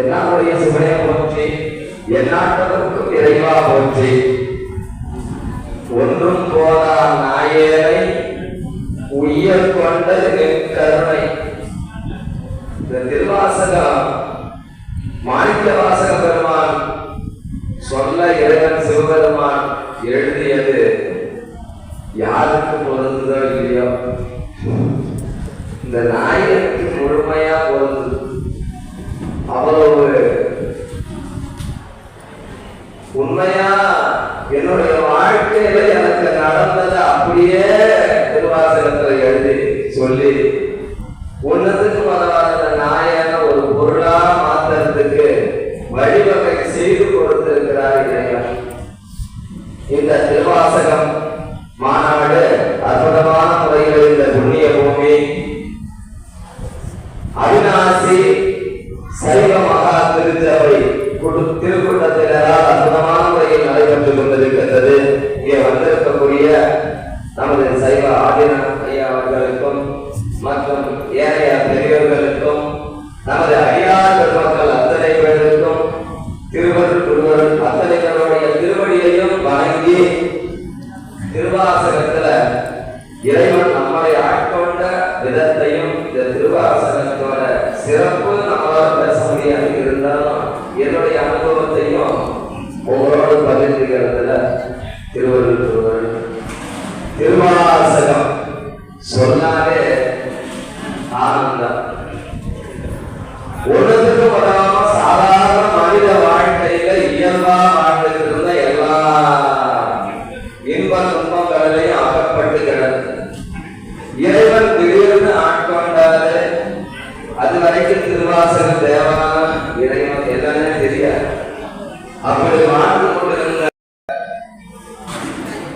என்னுடைய சிவனையை போற்றி எந்நாட்டவருக்கும் இறைவா போற்றி ஒன்றும் போதா நாயேரை உயர் கொண்டது கருணை. இந்த திருவாசகம் மாணிக்க வாசக பெருமான் சொல்ல இறைவன் சிவபெருமான் எழுதியது யாருக்கு பொருந்ததோ இல்லையோ இந்த நாயகனுக்கு முழுமையா பொருந்தது. அவ்வளவு உண்மையா என்னுடைய வாழ்க்கையில எனக்கு நடந்தது அப்படியே திருவாசகத்துல எழுதி சொல்லி ஒன்னதுக்கு முதலாக நாயன ஒரு பொருளா மாத்துறதுக்கு வழிவகை செய்து கொடுத்திருக்கிறார் இறைவன். இந்த திருவாசகம் மாநாடு அற்புதமான முறையில் இந்த புண்ணிய பூமி அவிநாசி சைவ மகா திருச்சபை திருக்கூட்டத்தினரால் அற்புதமான முறையில் நடைபெற்றுக் கொண்டிருக்கின்றது. இங்கே வந்திருக்கக்கூடிய நமது சைவ ஆதீனம் ஐயா அவர்களுக்கும் மற்றும் ஏனைய பெரியவர்களுக்கும் நமது அடியார் பெருமக்கள் அத்தனை பேருக்கும் திருவருள் குருவருள் அத்தனைகளுடைய திருவடியையும் வணங்கி திருவாசகத்துல இறைவன் நம்மளை ஆட்கொண்ட விதத்தையும் இந்த திருவாசகத்தோட சிறப்பு நம்மளால பேச முடியாது, இருந்தாலும் என்னுடைய அனுபவத்தையும் உங்களோடு பகிர்ந்துகிறதுல திருவருள் குருவருள் திருவாசகம் சொன்னாலே ஆனந்தம். ஒன்றுக்கு வராம சாதாரண மனித வாழ்க்கையில இயல்பா வாழ்ந்துட்டு இருந்த எல்லா இன்ப துன்பங்களையும் அகப்பட்டு கிடந்து இறைவன் திடீர்னு ஆட்கொண்டாரு. அது வரைக்கும் திருவாசகம் தேவாரம் இறைவன் எல்லாமே தெரியாது. அப்படி வாழ்ந்து கொண்டிருந்த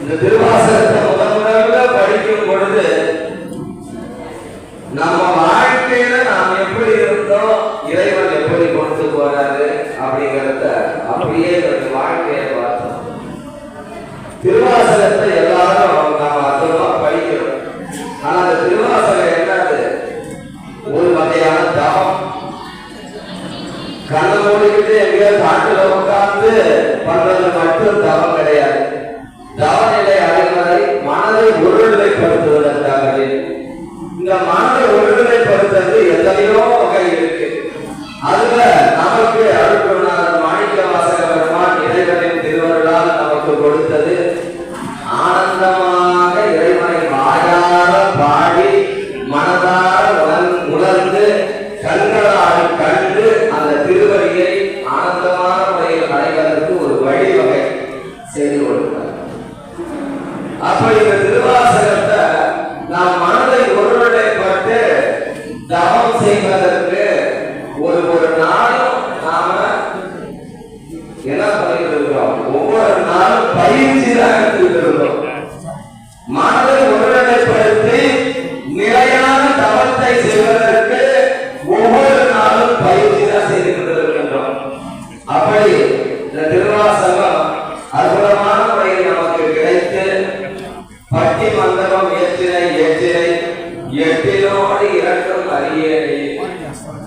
இந்த திருவாசகத்தை முதல்ல படிக்கும் பொழுது நம்ம வாழ்க்கையில நாம் எப்படி இருந்தோம், இறைவன் எப்படி கொண்டு போறாரு அப்படிங்கிறத அப்படியே வாழ்க்கையை பார்த்தோம். திருவாசகத்தை எல்லாரும் நாம் அற்புதமா படிக்கிறோம். ஆனா அந்த திருவாசகம் என்னது, ஒரு வகையான தவம். கண்ணை மூடிக்கிட்டு எங்கேயாவது காட்டுல உட்கார்ந்து பண்றது மட்டும் தவம் கிடையாது. தவநிலை அடைவதை மனதை ஒருநிலைப்படுத்துவதற்காகவே. இந்த மனதை ஒருநிலைப்படுத்துறது எத்தனையோ வகை இருக்கு. அதுல நமக்கு அருட்குருநாதர் மாணிக்க வாசக பெருமான் இறைவனின் திருவருளால் நமக்கு கொடுத்தது ஆனந்தமாக இறைவனை வாயார பாடி மனதார உணர்ந்து கண்களால் கண்டு அந்த திருவடியை ஆனந்தமான முறையில் அடைவதற்கு ஒரு வழிவகை செய்து கொடுத்தார். அப்படி இந்த திருவாசகத்தை நாம் மனதை ஒருநிலைப்பட்டு தவம் செய்வதற்கு ஒரு நாளும் நாம என்ன பண்ணிட்டு இருக்கிறோம், ஒவ்வொரு நாளும் பயிற்சி தான் எடுத்துக்கிட்டு இருக்கிறோம். மனதை ஒருநிலைப்படுத்தி நிலையான தவத்தை செய்வதற்கு ஒவ்வொரு நாளும் பயிற்சி தான் செய்து கொண்டிருக்கின்றோம். அப்படி இந்த திருவாசகம் அற்புதமான முறையில் நமக்கு கிடைத்து பட்டி மண்டபம் ஏற்றினை எட்டினோடு இரண்டும் அறியேனை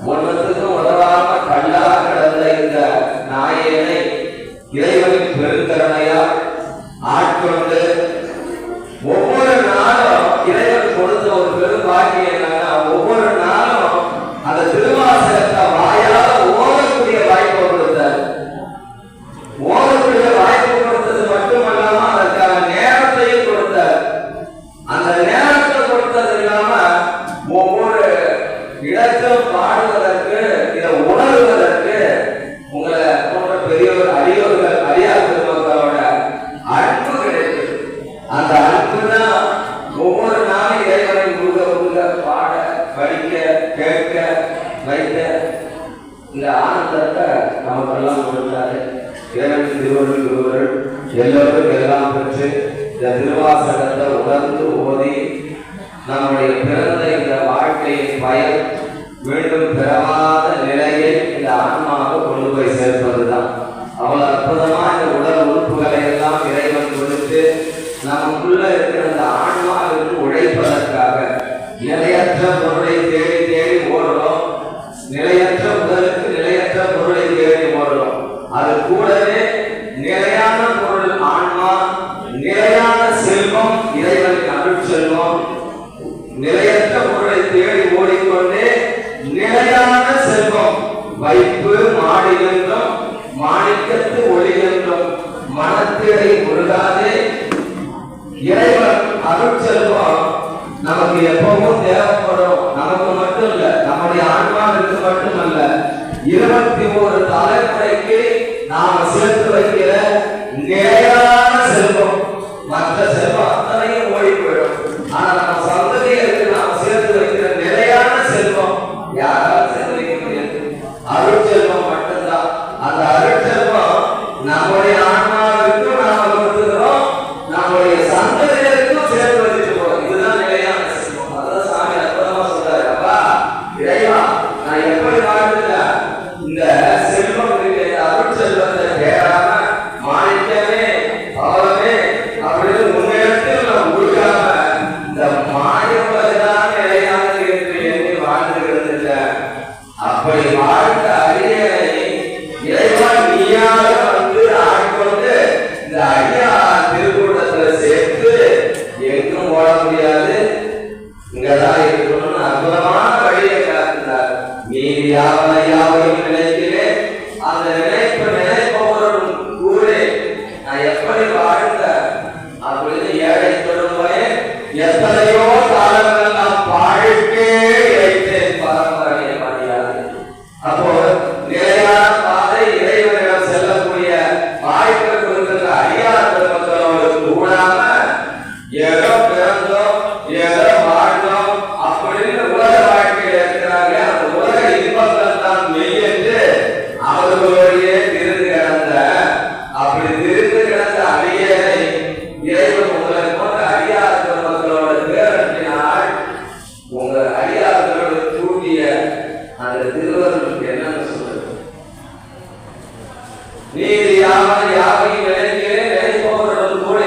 ஒன்றுக்கும் உதவாம கல்லா கிடந்த இந்த நாயனை இறைவனின் பெருந்தரணையா ஆட்கொண்டு ஒவ்வொரு நாளும் இறைவன் கொடுத்த ஒரு பெரும் பாக்கியம் என்னன்னா, ஒவ்வொரு நாளும் அந்த திருவாசகத்தை வாயால ஓதக்கூடிய வாய்ப்பு கொடுத்தார். ஓதக்கூடிய வாய்ப்பு கொடுத்தது மட்டுமல்லாம அதற்கான நேரத்தையும் கொடுத்தார். அந்த நேரத்தை கொடுத்தது இல்லாம ஒவ்வொரு இடத்திலும் பாடுவதற்கு, இதை உணர்வதற்கு உங்களை போன்ற பெரியவர் அடியோர்கள் அடியார் பெருமக்களோட அன்பு கிடைக்கும். அந்த அன்பு தான் ஒவ்வொரு நாளும் இறைவனை முழுக பாட படிக்க கேட்க வைத்த இந்த ஆனந்தத்தை நமக்கெல்லாம் கொடுத்தாரு. இறைவன் திருவருள் குருவருள் எல்லோரும் எல்லாம் பெற்று இந்த திருவாசகத்தை உணர்ந்து ஓதி நம்முடைய பிறந்த இந்த வாழ்க்கையின் பயன் மீண்டும் பெறாத நிலையை இந்த ஆன்மாவை கொண்டு போய் சேர்ப்பதுதான். அவ்வளவு அற்புதமா இந்த உடல் உறுப்புகளை எல்லாம் இறைவன் கொடுத்து நமக்குள்ள இருக்கிற அந்த ஆன்மாவிற்கு உழைப்பதற்காக நிலையற்ற பொருளை தேடி தேடி ஓடுறோம். நிலையற்ற உடலுக்கு நிலையற்ற பொருளை தேடி ஓடுறோம். அது கூடவே நிலையான பொருள் ஆன்மா, நிலையான செல்வம் இறைவனின் அருட்செல்வம். நிலையற்ற பொருளை தேடி ஓடிக்கொண்டே நிலையான செல்வம் வைப்பு மாடி என்றும் மாணிக்கத்து ஒளி என்றும் மனத்திடை முருகாதே. இறைவன் அருட்செல்வம் நமக்கு எப்பவும் தேவைப்படும். நமக்கு மட்டும் இல்ல, நம்முடைய ஆன்மாவிற்கு மட்டுமல்ல, 21 தலைமுறைக்கு நாம சேர்த்து வைக்கிற நிலையான செல்வம். மற்ற செல்வம் அத்தனையும் ஓடி போயிடும். ஆனா நம்ம சந்ததியருக்கு நாம் சேர்த்து வைக்கிற நிலையான செல்வம் யாராலும் சேர்த்து வைக்க முடியாது. அருட்செல்வம் மட்டும்தான். அந்த அருட்செல்வம் நம்முடைய ஆன்மாவிற்கும் நாம கொடுத்துக்கிறோம், நம்முடைய சந்ததியருக்கும் சேர்த்து வச்சுட்டு போறோம். இதுதான் நிலையான செல்வம். அதான் சாமி அற்புதமா சொல்றாரு. அப்பா இறைவா, நான் எப்படி வாழ்ந்துட்ட இந்த செல்வம் இருக்கு, அருட்செல்வத்தை தேடாம மாணிக்கமே அவரமே அப்படின்னு முன்னேற்றத்தில் நான் கொடுக்காம இந்த மாயவதான் நிலையானது என்று எண்ணி வாழ்ந்து கிடந்துட்டேன். அப்படி வாழ்ந்த அடியனை இறைவன் நீயாக வந்து ஆட்கொண்டு இந்த ஐயா திருக்கூட்டத்துல சேர்த்து எங்கும் ஓட முடியாது, இங்கதான் இருக்கணும்னு அற்புதமான வழியை காட்டுகிறார். மீதி யாவனை யாவையும் நினைக்கிறேன், அந்த நினைப்பு நினைப்பவரும் கூறே நான் எப்படி வாழ்ந்த அப்படின்னு ஏழை தொழும்பனே எத்தனையோ காலங்கள் நாம் வாழ்க்கே வைத்தேன் பரம்பரையை மரியாதை. அப்போ நிலையான பாதை இறைவனிடம் செல்லக்கூடிய வாய்ப்பை கொடுக்கிற அடியார் பெருமக்களோடு கூடாம ஏதோ பிறந்தோம் ஏதோ வாழ்ந்தோம் அப்படின்னு உலக வாழ்க்கையில் இருக்கிறாங்க. அந்த உலக இன்பங்கள் தான் மெய் என்று அவர்களுடைய திருந்து கிடந்த அப்படி திருந்து கிடந்த அடியனை இறைவன் உங்களை போன்ற அடியார் பெருமக்களோட பேரட்டினால் உங்க அடியார்களோடு கூட்டிய அந்த திருவருளுக்கு என்னன்னு சொல்றது? நீதி யாவன் யாவையும் நினைக்கிறேன் நினைப்பவர்களும் கூட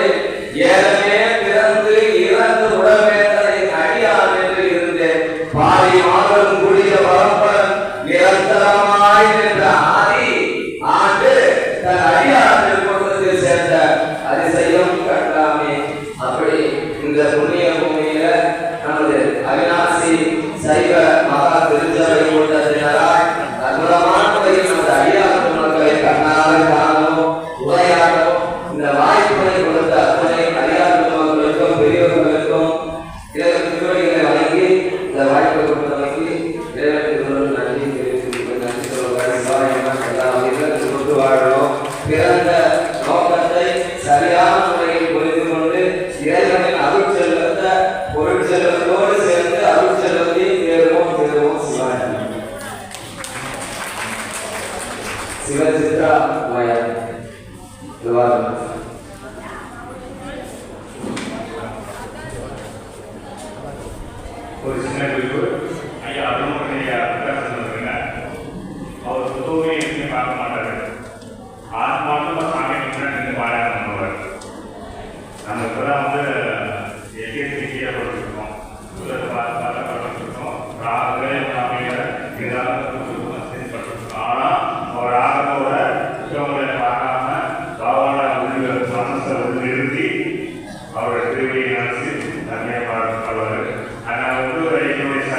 ஏழமே பிறந்து இறந்து உடம்பேந்தனை அடியான் என்று இருந்தேன். பாதி மாதம் கூடிய பரம்பரன் நிரந்தரமாய் நின்ற ஆதி ஆண்டு தன் அடியார் திருக்கூட்டத்தில் சேர்ந்த அதிசயம் கண்டாமே. அப்படி இந்த புண்ணிய பூமியில நமது அவிநாசி சைவ மகா திருச்சபை கூட்டத்தினரால் அற்புதமான முறையில் நமது அடியார் மக்களை கண்ணால் காணவும் உரையாடவும் இந்த வாய்ப்புகளை கொடுத்த அத்தனை அடியார் மக்களுக்கும் பெரியவர்களுக்கும் இறைவன் திருவடிகளை வழங்கி இந்த வாய்ப்பை கொடுத்தவருக்கு இறைவன் திருவருள் நன்றி தெரிவித்து நன்றி சொல்வது வாழணும். பிறந்த நோக்கத்தை சரியான முறையில் புரிந்து கொண்டு இறைவனின் அருள் செல்வத்தை பொருள் செல்வத்தோடு சேர்ந்து அருள் செல்வத்தையும் தேடுவோம் தேடுவோம். சிவசித்ரா ஒரு சின்ன குறிப்பு. ஐயா அருண் அவர் புத்தகமே எதுவுமே பார்க்க மாட்டாரு. ஆத்மாவும் சாமி நின்று பாராயணம் பண்ணுவார். நம்ம இப்போதான் வந்து எல்கேஜி கீழே கொடுத்துருக்கோம், படிச்சிருக்கோம், ஆனால் அவர் ஆகத்தோட புத்தகங்களை பார்க்காம பாவான மனசை நிறுத்தி அவரோட திருவிழியை நினைச்சு தன்மையை பாடுவார். அதனால் வந்து என்னுடைய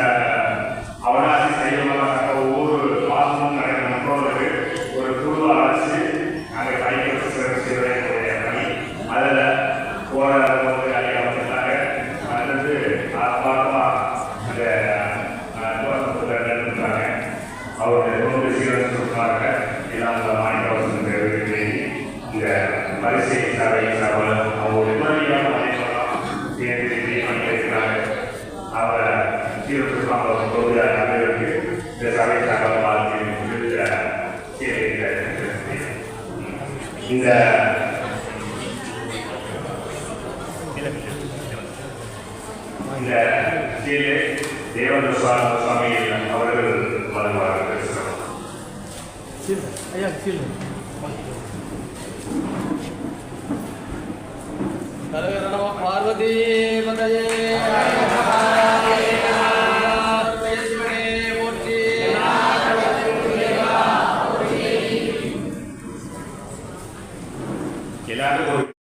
அவனாசி செய்யலாம் ஒவ்வொரு மாதமும் நடக்கிற மக்களுக்கு ஒரு குழு அழைச்சி நாங்கள் கைக்கு சிறப்புடைய பணி அதில் போன ஐயா வந்துட்டாங்க. அது ஆத்மார்த்தமாக அந்த நடந்துட்டாங்க. அவருடைய நோன்பு சீரன் சொல்றாங்க. இல்லாம மாணிக்கவாசன் இந்த வரிசை சபை சபை அவருடைய உடனடியாக மனைவெல்லாம் சேர்ந்து பண்ணி வைக்கிறாங்க. அவரை சீரத்துக்காக தொழிலாளர் அனைவருக்கு இந்த சபை சபை வாழ்க்கை இந்த இந்த கீழே தேவேந்திர சுவாமிகள் அவர்கள் வருவார்கள். பார்வதி